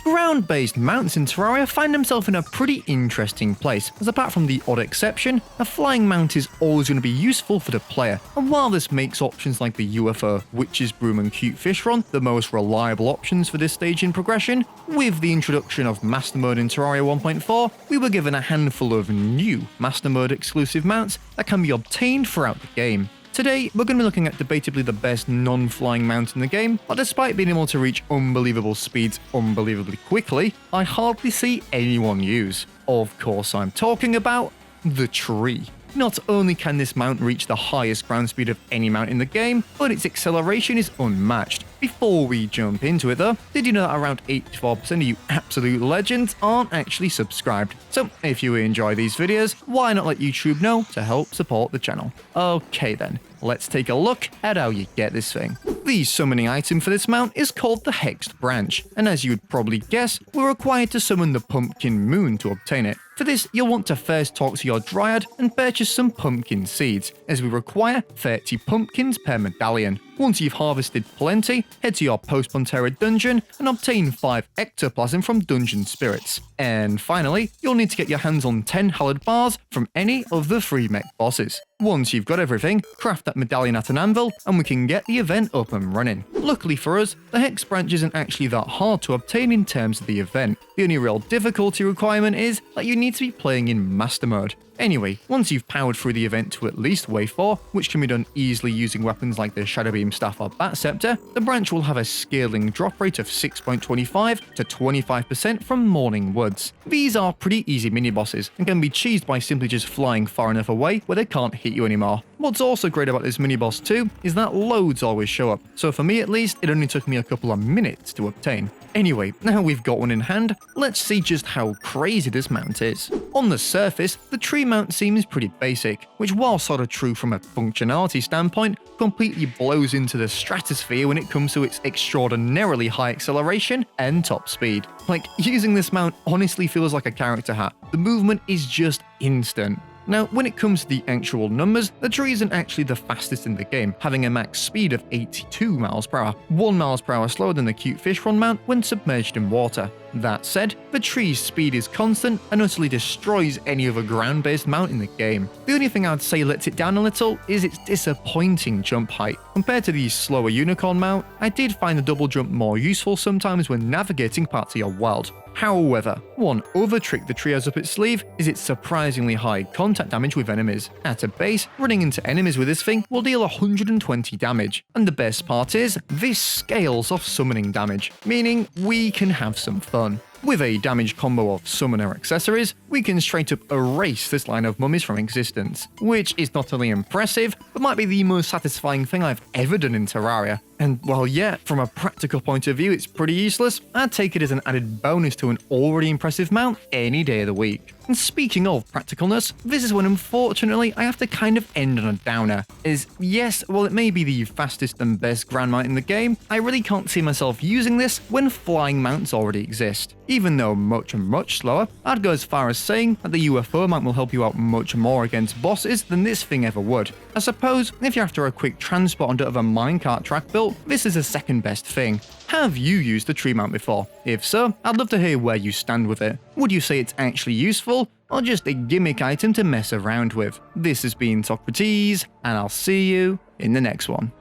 Ground-based mounts in Terraria find themselves in a pretty interesting place, as apart from the odd exception, a flying mount is always going to be useful for the player, and while this makes options like the UFO, Witch's Broom and Cute Fish Run the most reliable options for this stage in progression, with the introduction of Master Mode in Terraria 1.4, we were given a handful of new Master Mode exclusive mounts that can be obtained throughout the game. Today, we're going to be looking at debatably the best non-flying mount in the game, but despite being able to reach unbelievable speeds unbelievably quickly, I hardly see anyone use. Of course, I'm talking about the tree. Not only can this mount reach the highest ground speed of any mount in the game, but its acceleration is unmatched. Before we jump into it though, did you know that around 84% of you absolute legends aren't actually subscribed? So if you enjoy these videos, why not let YouTube know to help support the channel? Okay then, let's take a look at how you get this thing. The summoning item for this mount is called the Hexxed Branch, and as you would probably guess, we're required to summon the Pumpkin Moon to obtain it. For this, you'll want to first talk to your Dryad and purchase some pumpkin seeds, as we require 30 pumpkins per medallion. Once you've harvested plenty, head to your post-Terraria dungeon and obtain 5 Ectoplasm from dungeon spirits. And finally, you'll need to get your hands on 10 Hallowed Bars from any of the 3 mech bosses. Once you've got everything, craft that medallion at an anvil and we can get the event up and running. Luckily for us, the Hexxed Branch isn't actually that hard to obtain in terms of the event. The only real difficulty requirement is that you need to be playing in Master Mode. Anyway, once you've powered through the event to at least wave 4, which can be done easily using weapons like the Shadow Beam Staff or Bat Scepter, the branch will have a scaling drop rate of 6.25 to 25% from Morning Woods. These are pretty easy mini-bosses and can be cheesed by simply just flying far enough away where they can't hit you anymore. What's also great about this mini-boss too is that loads always show up, so for me at least, it only took me a couple of minutes to obtain. Anyway, now we've got one in hand, let's see just how crazy this mount is. On the surface, the tree mount seems pretty basic, which while sort of true from a functionality standpoint, completely blows into the stratosphere when it comes to its extraordinarily high acceleration and top speed. Like, using this mount honestly feels like a character hat. The movement is just instant. Now, when it comes to the actual numbers, the tree isn't actually the fastest in the game, having a max speed of 82 miles per hour, 1 miles per hour slower than the Cute Fish Run mount when submerged in water. That said, the tree's speed is constant and utterly destroys any other ground-based mount in the game. The only thing I'd say lets it down a little is its disappointing jump height. Compared to the slower unicorn mount, I did find the double jump more useful sometimes when navigating parts of your world. However, one other trick the tree has up its sleeve is its surprisingly high contact damage with enemies. At a base, running into enemies with this thing will deal 120 damage, and the best part is, this scales off summoning damage, meaning we can have some fun. With a damage combo of summoner accessories, we can straight up erase this line of mummies from existence, which is not only impressive, but might be the most satisfying thing I've ever done in Terraria. And while yeah, from a practical point of view it's pretty useless, I'd take it as an added bonus to an already impressive mount any day of the week. And speaking of practicalness, this is when unfortunately I have to kind of end on a downer, is yes, while it may be the fastest and best ground mount in the game, I really can't see myself using this when flying mounts already exist. Even though much slower, I'd go as far as saying that the UFO mount will help you out much more against bosses than this thing ever would. I suppose if you're after a quick transport onto a minecart track built, this is the second best thing. Have you used the tree mount before? If so, I'd love to hear where you stand with it. Would you say it's actually useful, or just a gimmick item to mess around with? This has been sockrteez, and I'll see you in the next one.